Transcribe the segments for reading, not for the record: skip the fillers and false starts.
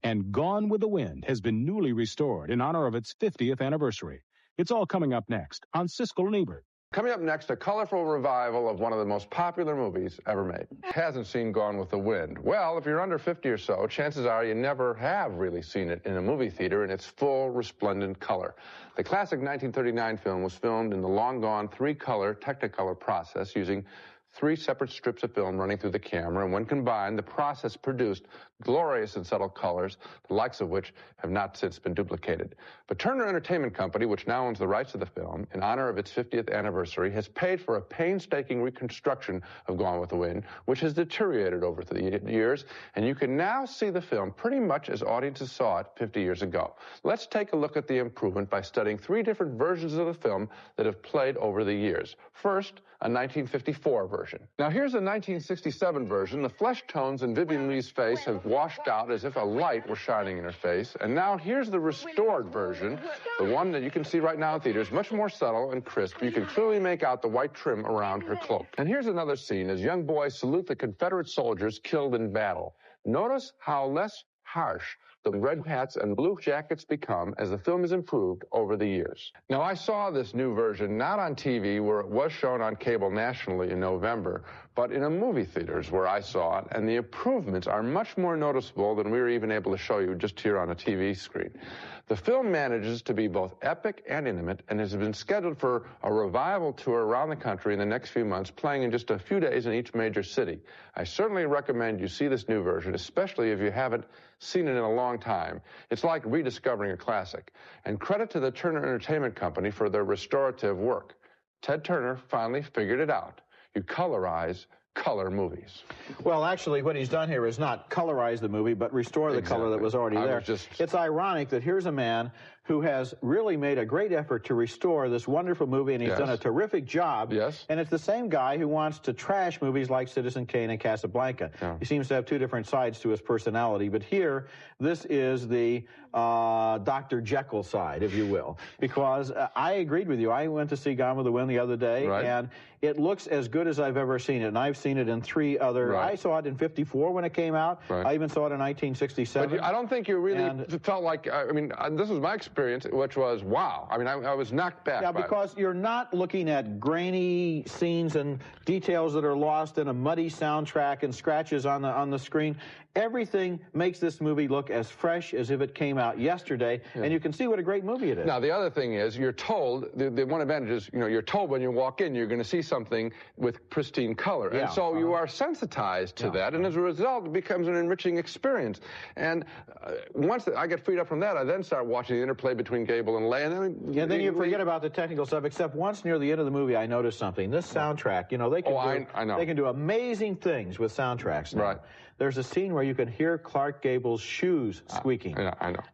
And Gone with the Wind has been newly restored in honor of its 50th anniversary. It's all coming up next on Siskel and Ebert. Coming up next, a colorful revival of one of the most popular movies ever made. Hasn't seen Gone with the Wind? Well, if you're under 50 or so, chances are you never have really seen it in a movie theater in its full, resplendent color. The classic 1939 film was filmed in the long-gone three-color Technicolor process using 3 separate strips of film running through the camera, and when combined, the process produced glorious and subtle colors, the likes of which have not since been duplicated. But Turner Entertainment Company, which now owns the rights to the film, in honor of its 50th anniversary, has paid for a painstaking reconstruction of Gone with the Wind, which has deteriorated over the years, and you can now see the film pretty much as audiences saw it 50 years ago. Let's take a look at the improvement by studying 3 different versions of the film that have played over the years. First, a 1954 version. Now here's a 1967 version. The flesh tones in Vivien Leigh's face have washed out as if a light were shining in her face. And now here's the restored version, the one that you can see right now in theaters, much more subtle and crisp. You can clearly make out the white trim around her cloak. And here's another scene as young boys salute the Confederate soldiers killed in battle. Notice how less harsh the red hats and blue jackets become as the film is improved over the years. Now, I saw this new version not on TV where it was shown on cable nationally in November, but in a movie theaters where I saw it, and the improvements are much more noticeable than we were even able to show you just here on a TV screen. The film manages to be both epic and intimate and has been scheduled for a revival tour around the country in the next few months, playing in just a few days in each major city. I certainly recommend you see this new version, especially if you haven't seen it in a long time. It's like rediscovering a classic. And credit to the Turner Entertainment Company for their restorative work. Ted Turner finally figured it out. You colorize color movies. Well, actually, what he's done here is not colorize the movie, but restore the color that was already there. It's ironic that here's a man who has really made a great effort to restore this wonderful movie, and he's done a terrific job. Yes. And it's the same guy who wants to trash movies like Citizen Kane and Casablanca. Yeah. He seems to have 2 different sides to his personality, but here, this is the Dr. Jekyll side, if you will, because I agreed with you. I went to see Gone with the Wind the other day, and it looks as good as I've ever seen it, and I've seen it in 3 other... I saw it in 54 when it came out. I even saw it in 1967. But I don't think you really felt like... I mean, this was my experience, which was, wow. I mean, I was knocked back by because you're not looking at grainy scenes and details that are lost in a muddy soundtrack and scratches on the screen. Everything makes this movie look as fresh as if it came out yesterday, and you can see what a great movie it is. Now, the other thing is, you're told, the one advantage is, you know, you're told when you walk in, you're going to see something with pristine color. And so you are sensitized to that, and as a result, it becomes an enriching experience. And once I get freed up from that, I then start watching the interplay between Gable and Leigh, and then... then you forget about the technical stuff, except once near the end of the movie, I noticed something. This soundtrack, you know, they can they can do amazing things with soundtracks now. There's a scene where you can hear Clark Gable's shoes squeaking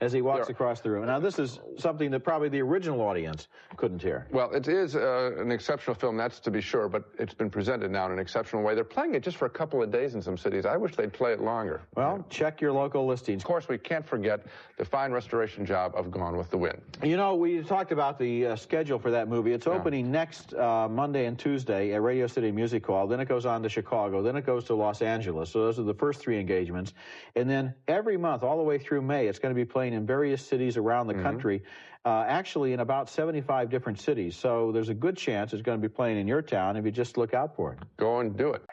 as he walks across the room. Now, this is something that probably the original audience couldn't hear. Well, it is an exceptional film, that's to be sure, but it's been presented now in an exceptional way. They're playing it just for a couple of days in some cities. I wish they'd play it longer. Well, check your local listings. Of course, we can't forget the fine restoration job of Gone with the Wind. You know, we talked about the schedule for that movie. It's opening next Monday and Tuesday at Radio City Music Hall. Then it goes on to Chicago. Then it goes to Los Angeles. So those are the first 3 engagements. And then every month, all the way through May, it's going to be playing in various cities around the country, actually in about 75 different cities. So there's a good chance it's going to be playing in your town if you just look out for it. Go and do it.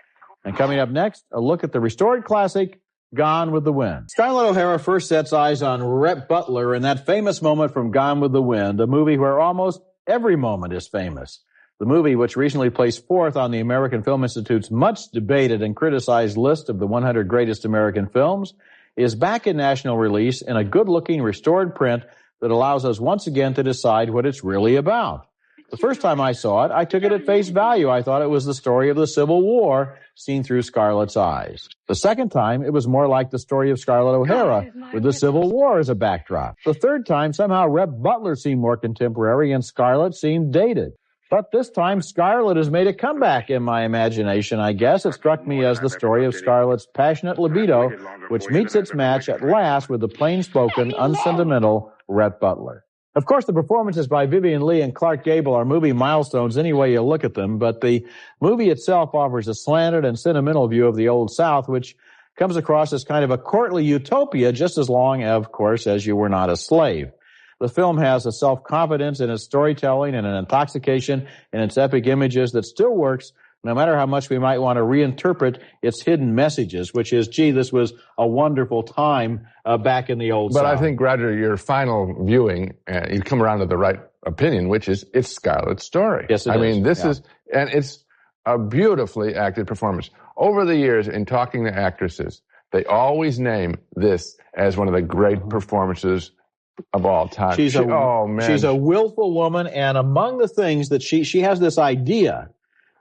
And coming up next, a look at the restored classic, Gone with the Wind. Scarlett O'Hara first sets eyes on Rhett Butler in that famous moment from Gone with the Wind, a movie where almost every moment is famous. The movie, which recently placed 4th on the American Film Institute's much debated and criticized list of the 100 greatest American films, is back in national release in a good-looking restored print that allows us once again to decide what it's really about. The first time I saw it, I took it at face value. I thought it was the story of the Civil War seen through Scarlett's eyes. The second time, it was more like the story of Scarlett O'Hara with the Civil War as a backdrop. The third time, somehow Rhett Butler seemed more contemporary and Scarlett seemed dated. But this time, Scarlett has made a comeback in my imagination, I guess. It struck me as the story of Scarlett's passionate libido, which meets its match at last with the plain-spoken, unsentimental Rhett Butler. Of course, the performances by Vivien Leigh and Clark Gable are movie milestones any way you look at them, but the movie itself offers a slanted and sentimental view of the Old South, which comes across as kind of a courtly utopia just as long, of course, as you were not a slave. The film has a self-confidence in its storytelling and an intoxication in its epic images that still works no matter how much we might want to reinterpret its hidden messages, which is, gee, this was a wonderful time back in the old South. But I think, Roger, your final viewing, you come around to the right opinion, which is it's Scarlett's story. Yes, it is. I mean, this is, and it's a beautifully acted performance. Over the years, in talking to actresses, they always name this as one of the great performances of all time. She's a willful woman, and among the things that she has this idea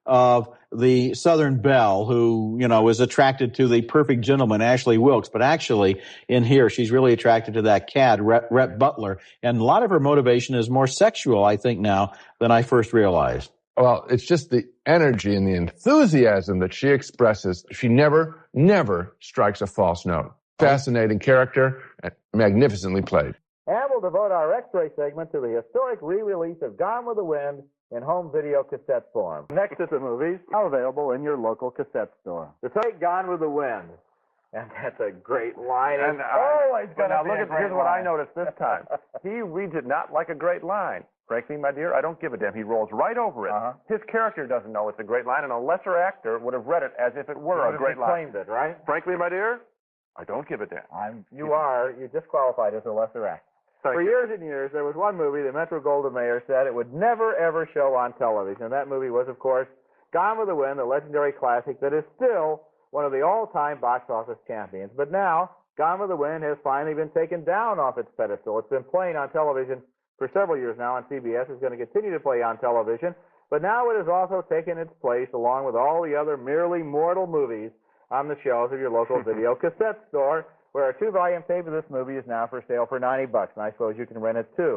of the Southern belle who, is attracted to the perfect gentleman, Ashley Wilkes, but actually in here she's really attracted to that cad, Rhett Butler, and a lot of her motivation is more sexual, I think, now than I first realized. Well, it's just the energy and the enthusiasm that she expresses. She never strikes a false note. Fascinating character, and magnificently played. And we'll devote our X-ray segment to the historic re-release of Gone with the Wind in home video cassette form. Next at the movies, now available in your local cassette store. The take Gone with the Wind. And that's a great line. And always going to look at here's what I noticed this time. He reads it not like a great line. Frankly, my dear, I don't give a damn. He rolls right over it. His character doesn't know it's a great line, and a lesser actor would have read it as if it were a great line. Claimed it, right? Frankly, my dear, I don't give a damn. You're disqualified as a lesser actor. For years and years, there was one movie that Metro-Goldwyn-Mayer said it would never, ever show on television. And that movie was, of course, Gone with the Wind, the legendary classic that is still one of the all-time box office champions. But now, Gone with the Wind has finally been taken down off its pedestal. It's been playing on television for several years now on CBS. It's going to continue to play on television. But now it has also taken its place, along with all the other merely mortal movies, on the shelves of your local video cassette store, where a 2-volume tape of this movie is now for sale for $90, and I suppose you can rent it too.